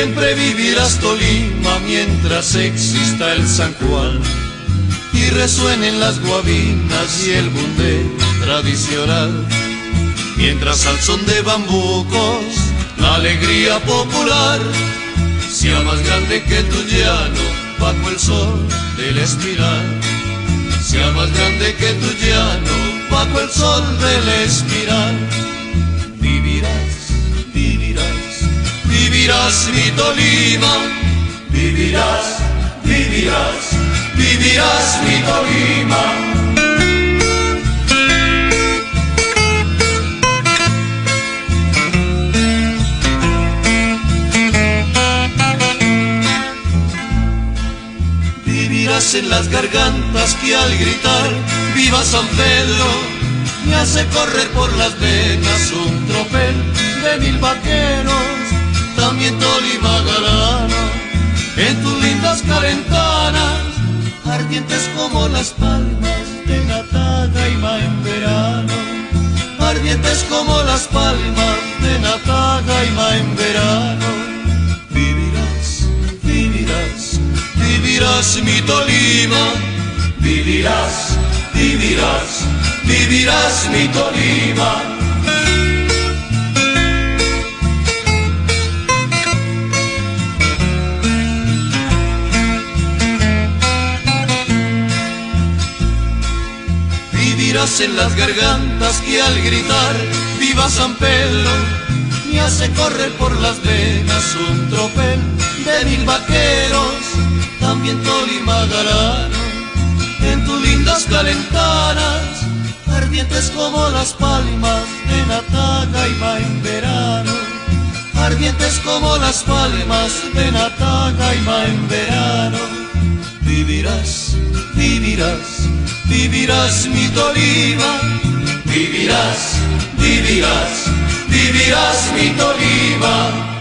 Siempre vivirás Tolima mientras exista el San Juan y resuenen las guabinas y el bundé tradicional. Mientras al son de bambucos la alegría popular sea más grande que tu llano bajo el sol del espiral. Sea más grande que tu llano bajo el sol del espiral. Vivirás, vivirás, vivirás mi Tolima. Vivirás, vivirás, vivirás mi Tolima. Vivirás en las gargantas que al gritar viva San Pedro me hace correr por las venas un tropel de 1000 vaqueros. También Tolima galano en tus lindas calentanas, ardientes como las palmas de Natagaima en verano. Ardientes como las palmas de Natagaima en verano. Vivirás, vivirás, vivirás mi Tolima. Vivirás, vivirás, vivirás mi Tolima. Vivirás en las gargantas que al gritar viva San Pedro me hace correr por las venas un tropel de 1000 vaqueros. También Tolima galano en tus lindas calentanas, ardientes como las palmas de Natagaima en verano. Ardientes como las palmas de Natagaima en verano. Vivirás, vivirás, vivirás mi Tolima. Vivirás, vivirás, vivirás mi Tolima.